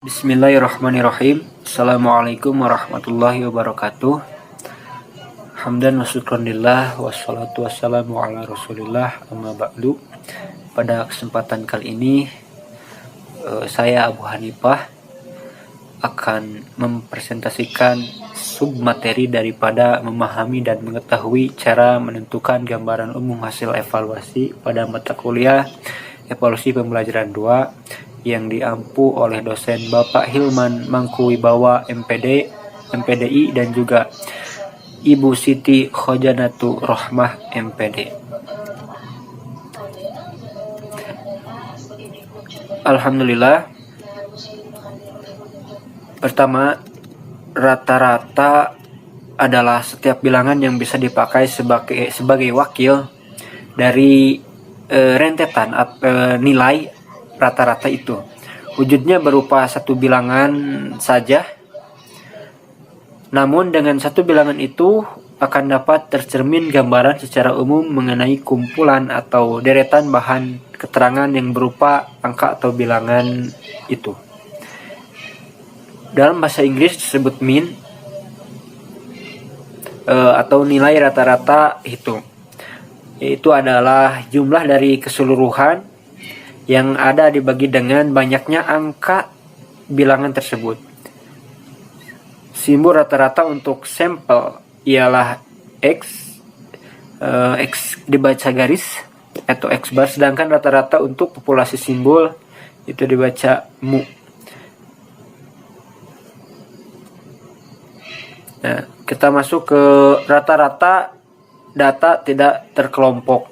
Bismillahirrahmanirrahim. Assalamualaikum warahmatullahi wabarakatuh. Hamdan wa syukranillah wassalatu wassalamu ala rasulillah amma ba'du. Pada kesempatan kali ini saya Abu Hanifah akan mempresentasikan submateri daripada memahami dan mengetahui cara menentukan gambaran umum hasil evaluasi pada mata kuliah Evaluasi Pembelajaran 2 yang diampu oleh dosen Bapak Hilman Mangkuwibawa MPD, MPDI dan juga Ibu Siti Khojanatu Rohmah MPD. Alhamdulillah. Pertama, rata-rata adalah setiap bilangan yang bisa dipakai sebagai wakil dari rentetan nilai rata-rata itu. Wujudnya berupa satu bilangan saja, namun dengan satu bilangan itu akan dapat tercermin gambaran secara umum mengenai kumpulan atau deretan bahan keterangan yang berupa angka atau bilangan itu. Dalam bahasa Inggris disebut mean atau nilai rata-rata hitung. Itu adalah jumlah dari keseluruhan yang ada dibagi dengan banyaknya angka bilangan tersebut. Simbol rata-rata untuk sampel ialah X, X dibaca garis atau X bar, sedangkan rata-rata untuk populasi simbol itu dibaca mu. Nah, kita masuk ke rata-rata data tidak terkelompok.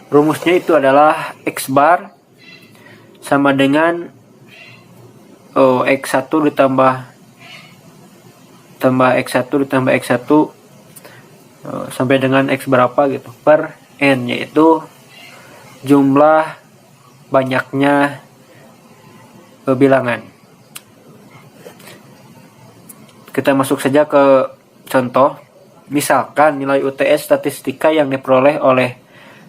Rumusnya itu adalah X bar sama dengan X1 ditambah X1 ditambah X1 sampai dengan X berapa gitu per N, yaitu jumlah banyaknya bilangan. Kita masuk saja ke contoh. Misalkan nilai UTS statistika yang diperoleh oleh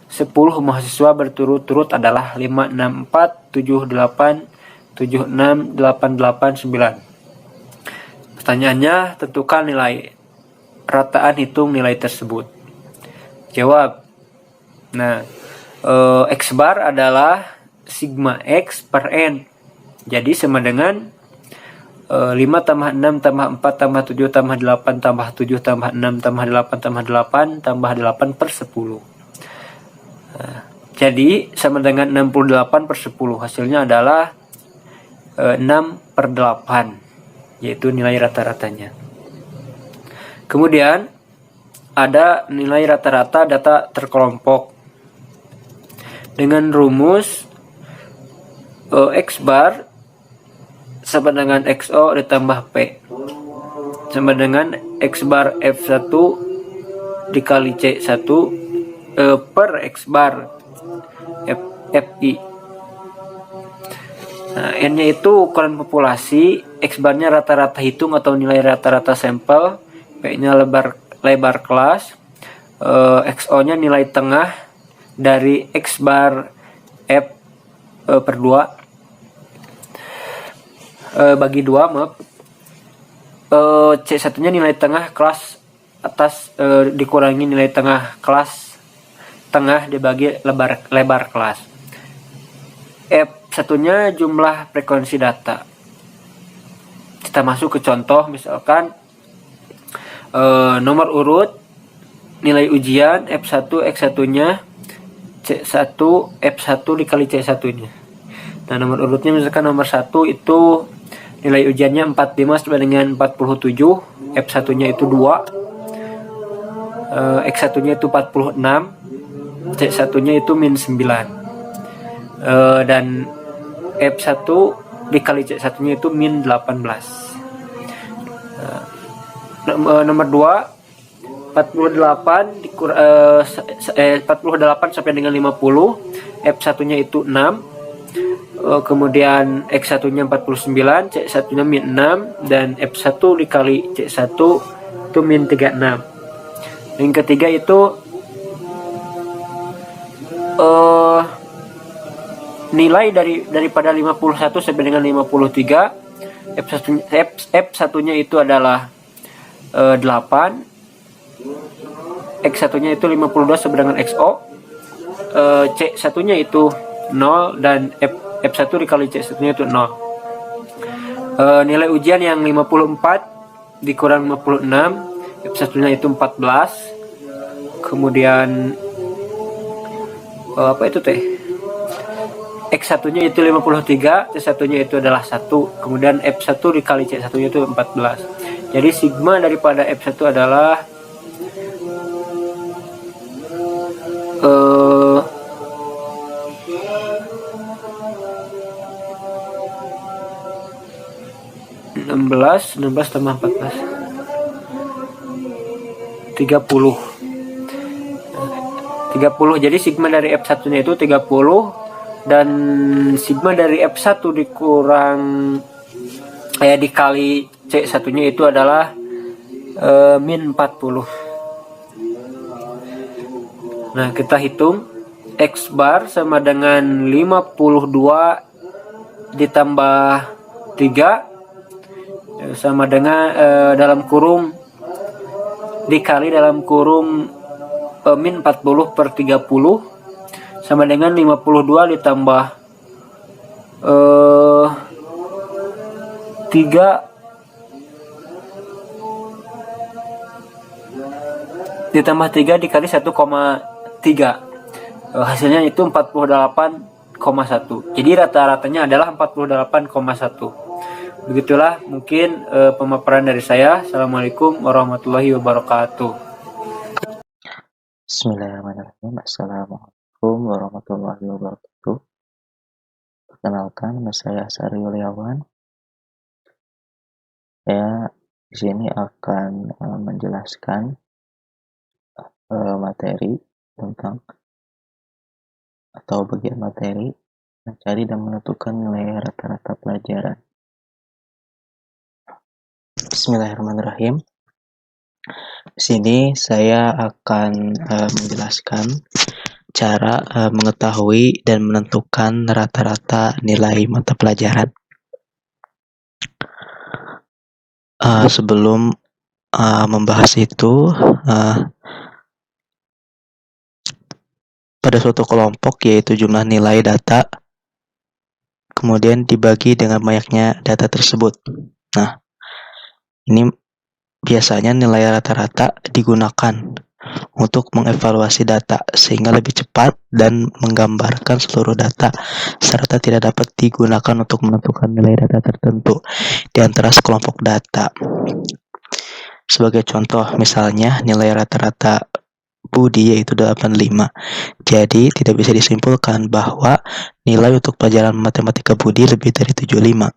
10 mahasiswa berturut-turut adalah 5, 6, 4, 7, 8, 7, 6, 8, 8, 9. Pertanyaannya, tentukan nilai rataan hitung nilai tersebut. Jawab. Nah, X bar adalah sigma X per N. Jadi sama dengan 5 tambah 6 tambah 4 tambah 7 tambah 8 tambah 7 tambah 6 tambah 8 tambah 8 tambah 8 per 10. Jadi sama dengan 68 per 10. Hasilnya adalah 6 per 8, yaitu nilai rata-ratanya. Kemudian ada nilai rata-rata data terkelompok dengan rumus X bar sama dengan XO ditambah P sama dengan X bar F1 dikali C1 per X bar FI. Nah, N-nya itu ukuran populasi, X barnya rata-rata hitung atau nilai rata-rata sampel, P-nya lebar kelas, XO-nya nilai tengah dari X bar F per 2 bagi 2, maaf. C1-nya nilai tengah kelas atas dikurangi nilai tengah kelas tengah dibagi lebar kelas. F1-nya jumlah frekuensi data. Kita masuk ke contoh, misalkan nomor urut, nilai ujian F1 X1-nya C1 F1 dikali C1-nya. Nah, nomor urutnya misalkan nomor 1 itu nilai ujiannya 45 sama dengan 47, F1-nya itu 2, X1-nya itu 46, C1-nya itu min 9, dan F1 dikali C1-nya itu min 18. Nomor 2 48 48 sampai dengan 50, F1-nya itu 6, kemudian X1-nya 49, C1-nya min 6, dan F1 dikali C1 itu min 36. Yang ketiga itu nilai daripada 51 sampai dengan 53, F1-nya itu adalah 8, X1-nya itu 52 sama dengan XO, C1-nya itu 0, dan F1 dikali C1-nya itu 0. Nilai ujian yang 54 dikurang 56, F1-nya itu 14, kemudian apa itu teh, X1-nya itu 53, C1-nya itu adalah 1, kemudian F1 dikali C1-nya itu 14. Jadi sigma daripada F1 adalah 16 tambah 14, 30. Jadi sigma dari F1-nya itu 30, dan sigma dari F1 dikurang dikali C1-nya itu adalah min 40. Nah, kita hitung X bar sama dengan 52 ditambah 3 sama dengan dalam kurung dikali dalam kurung min 40 per 30 sama dengan 52 ditambah 3 dikali 1,3, hasilnya itu 48,1. Jadi rata-ratanya adalah 48,1. Begitulah mungkin pemaparan dari saya. Assalamualaikum warahmatullahi wabarakatuh. Bismillahirrahmanirrahim. Assalamualaikum warahmatullahi wabarakatuh. Perkenalkan, nama saya Sari Yuliawan. Saya di sini akan menjelaskan materi tentang atau bagian materi mencari dan menentukan nilai rata-rata pelajaran. Bismillahirrahmanirrahim. Di sini saya akan menjelaskan cara mengetahui dan menentukan rata-rata nilai mata pelajaran. Sebelum membahas itu, pada suatu kelompok yaitu jumlah nilai data, kemudian dibagi dengan banyaknya data tersebut. Nah, ini biasanya nilai rata-rata digunakan untuk mengevaluasi data sehingga lebih cepat dan menggambarkan seluruh data serta tidak dapat digunakan untuk menentukan nilai data tertentu di antara sekelompok data. Sebagai contoh, misalnya nilai rata-rata Budi yaitu 85. Jadi tidak bisa disimpulkan bahwa nilai untuk pelajaran matematika Budi lebih dari 75.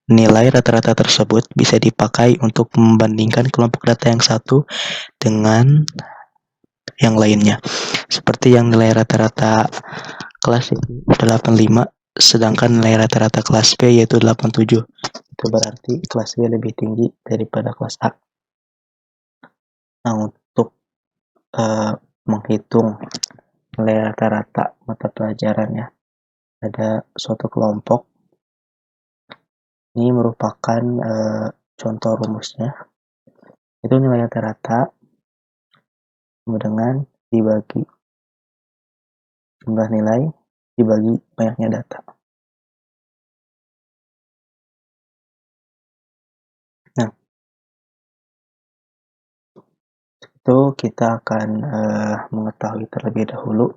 Nilai rata-rata tersebut bisa dipakai untuk membandingkan kelompok data yang satu dengan yang lainnya. Seperti yang nilai rata-rata kelas itu 85, sedangkan nilai rata-rata kelas B yaitu 87. Itu berarti kelas B lebih tinggi daripada kelas A. Nah, untuk menghitung nilai rata-rata mata pelajarannya, ada suatu kelompok. Ini merupakan contoh rumusnya. Itu nilai rata-rata dengan dibagi jumlah nilai dibagi banyaknya data. Nah, itu kita akan mengetahui terlebih dahulu.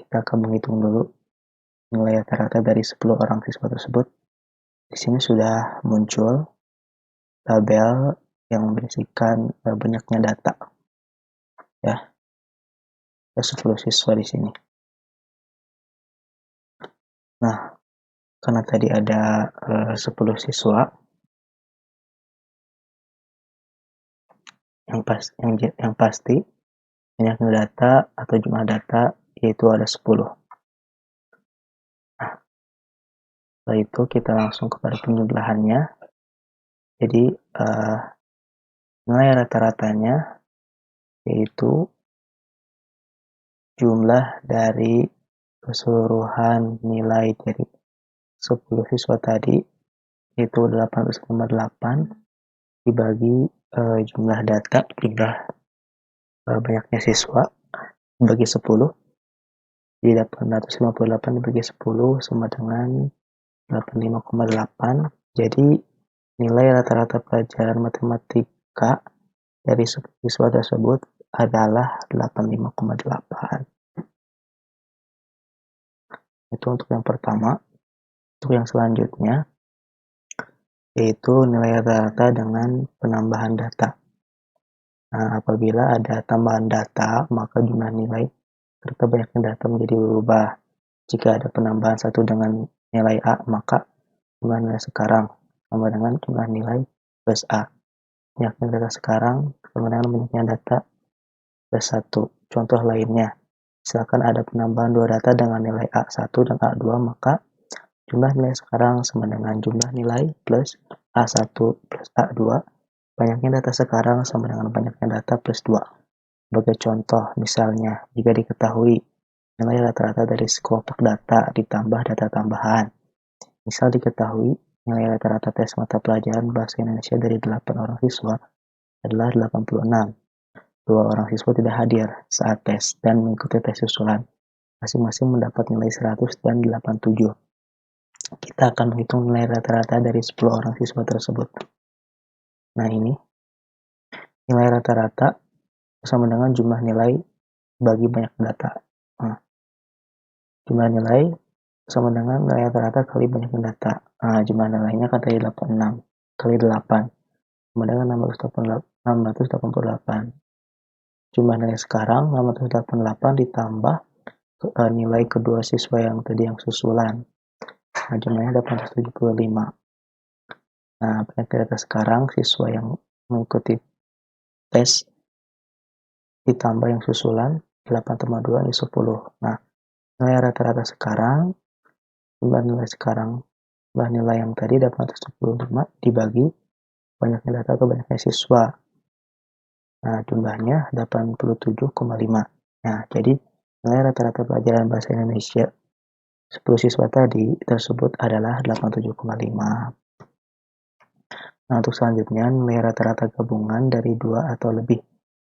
Kita akan menghitung dulu nilai rata-rata dari 10 orang siswa tersebut. Di sini sudah muncul tabel yang berisikan banyaknya data. Ya, ada 10 siswa di sini. Nah, karena tadi ada 10 siswa, yang pasti banyaknya data atau jumlah data yaitu ada 10. Nah, setelah itu kita langsung kepada penjumlahannya. Jadi nilai rata-ratanya yaitu jumlah dari keseluruhan nilai dari 10 siswa tadi itu 808 dibagi jumlah data, jumlah banyaknya siswa bagi 10. Jadi 858 dibagi 10 sama dengan 85,8. Jadi nilai rata-rata pelajaran matematika dari siswa tersebut adalah 85,8. Itu untuk yang pertama. Untuk yang selanjutnya yaitu nilai rata-rata dengan penambahan data. Nah, apabila ada tambahan data, maka jumlah nilai serta banyaknya data menjadi berubah. Jika ada penambahan 1 dengan nilai A, maka jumlah nilai sekarang sama dengan jumlah nilai plus A. Banyaknya data sekarang sama dengan banyaknya data plus 1. Contoh lainnya, misalkan ada penambahan 2 data dengan nilai A1 dan A2, maka jumlah nilai sekarang sama dengan jumlah nilai plus A1 plus A2. Banyaknya data sekarang sama dengan banyaknya data plus 2. Sebagai contoh, misalnya, jika diketahui nilai rata-rata dari sekelompok data ditambah data tambahan. Misal diketahui nilai rata-rata tes mata pelajaran Bahasa Indonesia dari 8 orang siswa adalah 86. 2 orang siswa tidak hadir saat tes dan mengikuti tes susulan. Masing-masing mendapat nilai 100 dan 87. Kita akan menghitung nilai rata-rata dari 10 orang siswa tersebut. Nah, ini nilai rata-rata sama dengan jumlah nilai bagi banyak data. Nah, jumlah nilai sama dengan nilai rata-rata kali banyak data. Nah, jumlah nilainya kan tadi 86 kali 8 sama dengan 688. Jumlah nilai sekarang 688 ditambah nilai kedua siswa yang tadi yang susulan. Nah, jumlahnya 875. Nah, banyak data sekarang siswa yang mengikuti tes ditambah yang susulan 8,2 ini 10. Nah, nilai rata-rata sekarang, jumlah nilai sekarang, jumlah nilai yang tadi 875 dibagi banyaknya data atau banyaknya siswa. Nah, jumlahnya 87,5. Nah, jadi nilai rata-rata pelajaran Bahasa Indonesia 10 siswa tadi tersebut adalah 87,5. Nah, untuk selanjutnya nilai rata-rata gabungan dari 2 atau lebih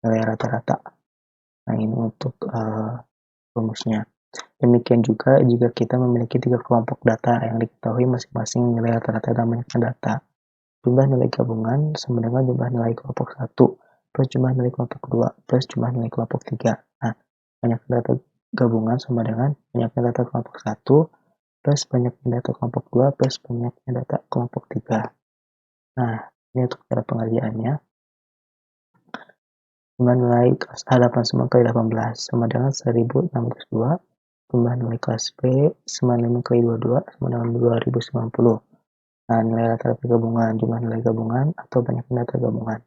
nilai rata-rata. Nah, ini untuk rumusnya. Demikian juga jika kita memiliki 3 kelompok data yang diketahui masing-masing nilai rata-rata dan banyaknya data. Jumlah nilai gabungan sama dengan jumlah nilai kelompok 1 plus jumlah nilai kelompok 2 plus jumlah nilai kelompok 3. Nah, banyaknya data gabungan sama dengan banyaknya data kelompok 1 plus banyaknya data kelompok 2 plus banyaknya data kelompok 3. Nah, ini untuk cara pengerjaannya. Jumlah nilai kelas A 89 kali 18 sama dengan 1602. Jumlah nilai kelas B 95 kali 22 sama dengan 2090. Nah, nilai rata-rata gabungan, jumlah nilai gabungan atau banyaknya data gabungan.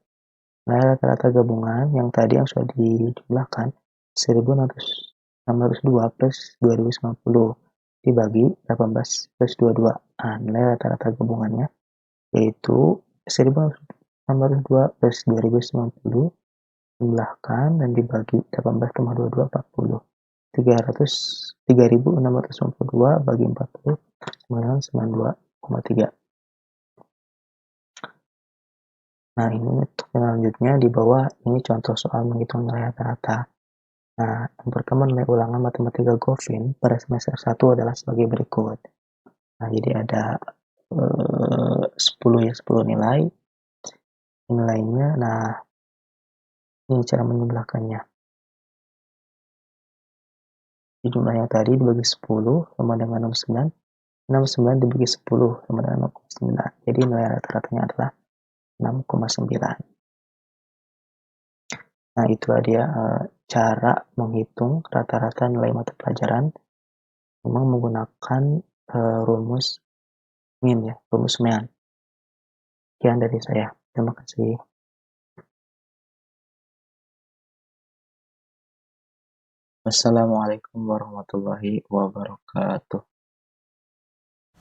Nilai rata-rata gabungan yang tadi yang sudah dijumlahkan 1602 plus 2090 dibagi 18 plus 22. Nah, nilai rata-rata gabungannya yaitu 1602 plus 2090 jumlahkan dan dibagi 18,22 40. 3692 bagi 40 sama dengan 92,3. Nah, ini untuk selanjutnya di bawah ini contoh soal menghitung nilai rata-rata. Nah, yang pertama nilai ulangan matematika Govin pada semester 1 adalah sebagai berikut. Nah, jadi ada 10 nilai. Nilainya, nah ini cara menjumlahkannya. Jadi jumlahnya tadi dibagi 10 sama dengan 69. 69 dibagi 10 sama dengan 0,9. Jadi nilai rata-ratanya adalah 6,9. Nah, itulah dia cara menghitung rata-rata nilai mata pelajaran memang menggunakan rumus MIN ya, rumus MEAN. Sekian dari saya. Terima kasih. Wassalamualaikum warahmatullahi wabarakatuh.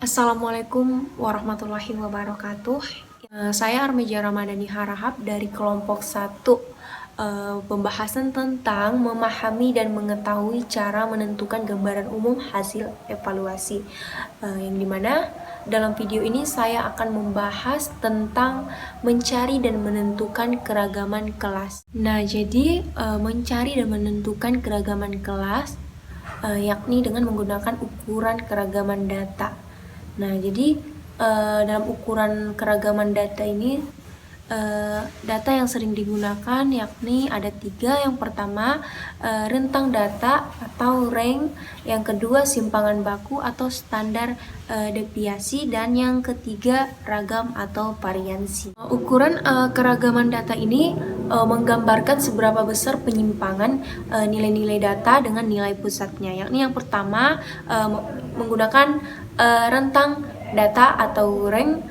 Assalamualaikum warahmatullahi wabarakatuh. Saya Armeja Ramadhani Harahap dari kelompok 1 pembahasan tentang memahami dan mengetahui cara menentukan gambaran umum hasil evaluasi, yang dimana dalam video ini saya akan membahas tentang mencari dan menentukan keragaman kelas. Nah, jadi mencari dan menentukan keragaman kelas yakni dengan menggunakan ukuran keragaman data. Nah, jadi dalam ukuran keragaman data ini, data yang sering digunakan yakni ada 3. Yang pertama, rentang data atau rank. Yang kedua, simpangan baku atau standar deviasi. Dan yang ketiga, ragam atau variansi. Ukuran keragaman data ini menggambarkan seberapa besar penyimpangan nilai-nilai data dengan nilai pusatnya. Yakni yang pertama, menggunakan rentang data atau rank,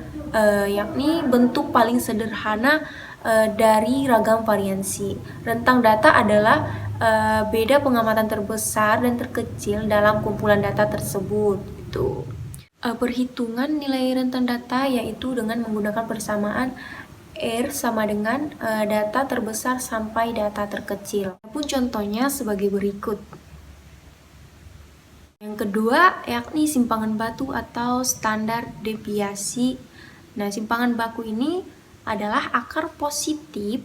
yakni bentuk paling sederhana dari ragam variansi. Rentang data adalah beda pengamatan terbesar dan terkecil dalam kumpulan data tersebut. Perhitungan nilai rentang data yaitu dengan menggunakan persamaan R sama dengan data terbesar sampai data terkecil. Pun contohnya sebagai berikut. Yang kedua yakni simpangan baku atau standar deviasi. Nah, simpangan baku ini adalah akar positif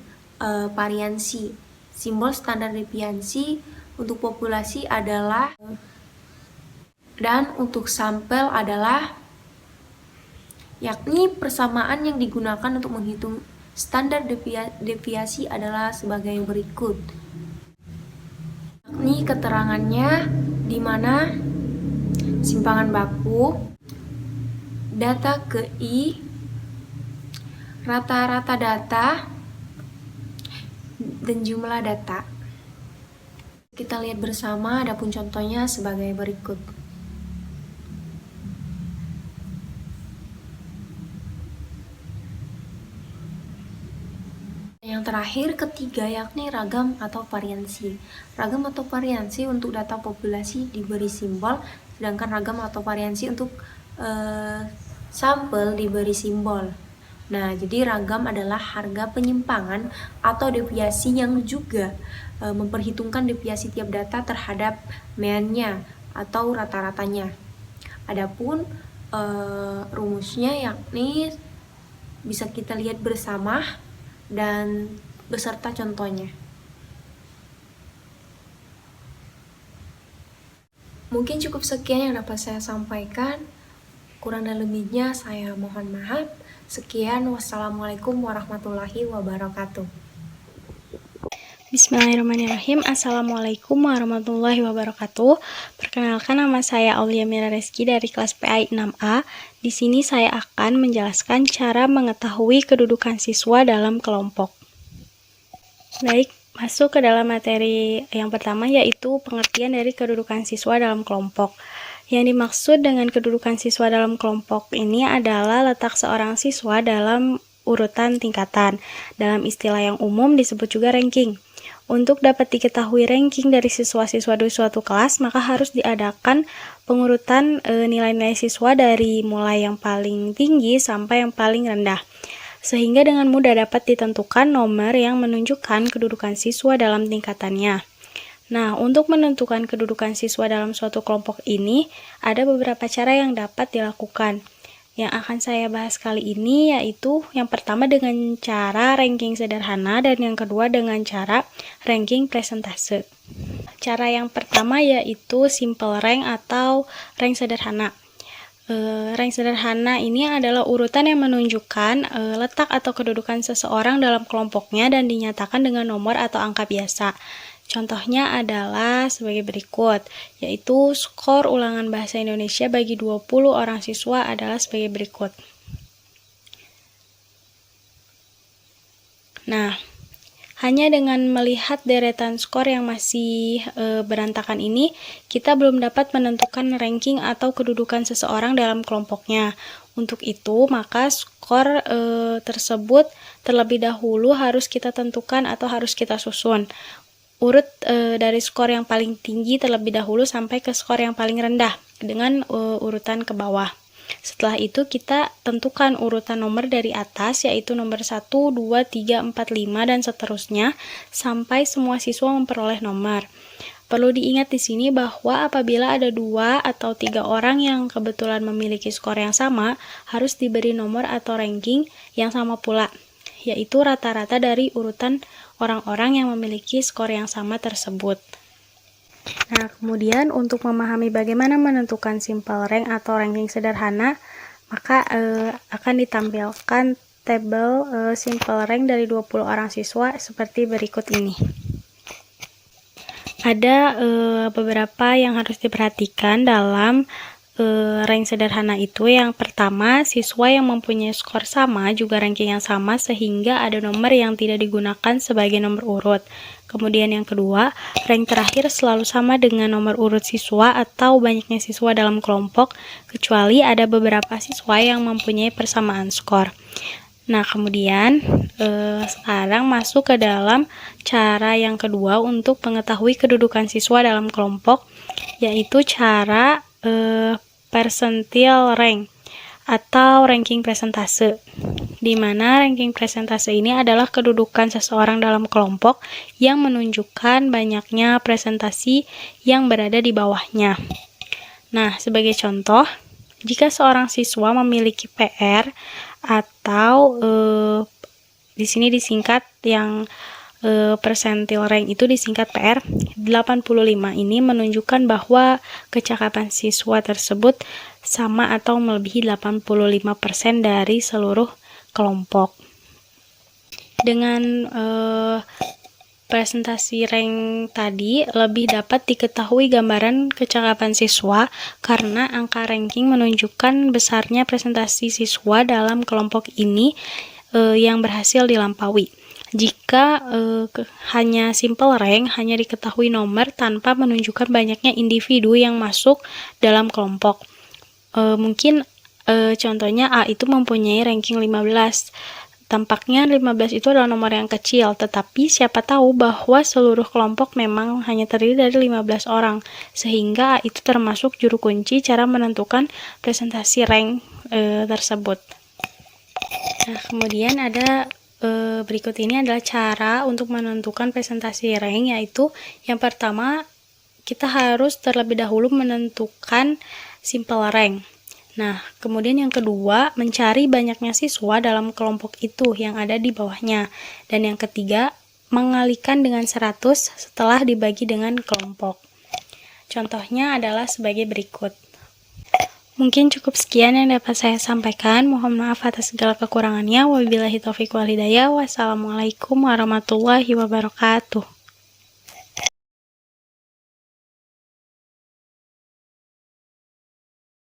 variansi. Simbol standar deviasi untuk populasi adalah, dan untuk sampel adalah, yakni persamaan yang digunakan untuk menghitung standar deviasi adalah sebagai berikut. Yakni keterangannya di mana simpangan baku, data ke I, rata-rata data, dan jumlah data. Kita lihat bersama, adapun contohnya sebagai berikut. Yang terakhir, ketiga, yakni ragam atau variansi. Ragam atau variansi untuk data populasi diberi simbol, sedangkan ragam atau variansi untuk sampel diberi simbol. Nah, jadi ragam adalah harga penyimpangan atau deviasi yang juga memperhitungkan deviasi tiap data terhadap meannya atau rata-ratanya. Adapun rumusnya yakni bisa kita lihat bersama dan beserta contohnya. Mungkin cukup sekian yang dapat saya sampaikan. Kurang dan lebihnya saya mohon maaf. Sekian, wassalamualaikum warahmatullahi wabarakatuh. Bismillahirrahmanirrahim. Assalamualaikum warahmatullahi wabarakatuh. Perkenalkan, nama saya Aulia Mira Reski dari kelas PAI 6A. Di sini saya akan menjelaskan cara mengetahui kedudukan siswa dalam kelompok. Baik, masuk ke dalam materi yang pertama, yaitu pengertian dari kedudukan siswa dalam kelompok. Yang dimaksud dengan kedudukan siswa dalam kelompok ini adalah letak seorang siswa dalam urutan tingkatan. Dalam istilah yang umum disebut juga ranking. Untuk dapat diketahui ranking dari siswa-siswa di suatu kelas, maka harus diadakan pengurutan nilai-nilai siswa dari mulai yang paling tinggi sampai yang paling rendah. Sehingga dengan mudah dapat ditentukan nomor yang menunjukkan kedudukan siswa dalam tingkatannya. Nah, untuk menentukan kedudukan siswa dalam suatu kelompok ini, ada beberapa cara yang dapat dilakukan. Yang akan saya bahas kali ini yaitu yang pertama dengan cara ranking sederhana dan yang kedua dengan cara ranking presentase. Cara yang pertama yaitu simple rank atau rank sederhana. Rank sederhana ini adalah urutan yang menunjukkan letak atau kedudukan seseorang dalam kelompoknya dan dinyatakan dengan nomor atau angka biasa. Contohnya adalah sebagai berikut, yaitu skor ulangan bahasa Indonesia bagi 20 orang siswa adalah sebagai berikut. Nah, hanya dengan melihat deretan skor yang masih berantakan ini, kita belum dapat menentukan ranking atau kedudukan seseorang dalam kelompoknya. Untuk itu, maka skor tersebut terlebih dahulu harus kita tentukan atau harus kita susun. Urut dari skor yang paling tinggi terlebih dahulu sampai ke skor yang paling rendah dengan urutan ke bawah. Setelah itu kita tentukan urutan nomor dari atas, yaitu nomor 1, 2, 3, 4, 5, dan seterusnya sampai semua siswa memperoleh nomor. Perlu diingat di sini bahwa apabila ada 2 atau 3 orang yang kebetulan memiliki skor yang sama, harus diberi nomor atau ranking yang sama pula, yaitu rata-rata dari urutan orang-orang yang memiliki skor yang sama tersebut. Nah, kemudian untuk memahami bagaimana menentukan simple rank atau ranking sederhana, maka akan ditampilkan tabel simple rank dari 20 orang siswa seperti berikut ini. Ada beberapa yang harus diperhatikan dalam rank sederhana itu. Yang pertama, siswa yang mempunyai skor sama juga ranking yang sama sehingga ada nomor yang tidak digunakan sebagai nomor urut. Kemudian yang kedua, rank terakhir selalu sama dengan nomor urut siswa atau banyaknya siswa dalam kelompok, kecuali ada beberapa siswa yang mempunyai persamaan skor. Nah, kemudian sekarang masuk ke dalam cara yang kedua untuk mengetahui kedudukan siswa dalam kelompok, yaitu cara percentile rank atau ranking presentase, di mana ranking presentase ini adalah kedudukan seseorang dalam kelompok yang menunjukkan banyaknya presentasi yang berada di bawahnya. Nah, sebagai contoh, jika seorang siswa memiliki PR atau di sini disingkat yang percentile rank itu disingkat PR 85, ini menunjukkan bahwa kecakapan siswa tersebut sama atau melebihi 85% dari seluruh kelompok. Dengan presentasi rank tadi lebih dapat diketahui gambaran kecakapan siswa karena angka ranking menunjukkan besarnya presentasi siswa dalam kelompok ini yang berhasil dilampaui. Jika hanya simple rank, hanya diketahui nomor tanpa menunjukkan banyaknya individu yang masuk dalam kelompok. Mungkin contohnya A itu mempunyai ranking 15. Tampaknya 15 itu adalah nomor yang kecil, tetapi siapa tahu bahwa seluruh kelompok memang hanya terdiri dari 15 orang, sehingga A itu termasuk juru kunci cara menentukan presentasi rank tersebut. Nah, kemudian ada berikut ini adalah cara untuk menentukan presentasi rank, yaitu yang pertama kita harus terlebih dahulu menentukan simple rank. Nah, kemudian yang kedua mencari banyaknya siswa dalam kelompok itu yang ada di bawahnya. Dan yang ketiga mengalihkan dengan 100 setelah dibagi dengan kelompok. Contohnya adalah sebagai berikut. Mungkin cukup sekian yang dapat saya sampaikan. Mohon maaf atas segala kekurangannya. Wabillahi taufiq wal hidayah. Wassalamualaikum warahmatullahi wabarakatuh.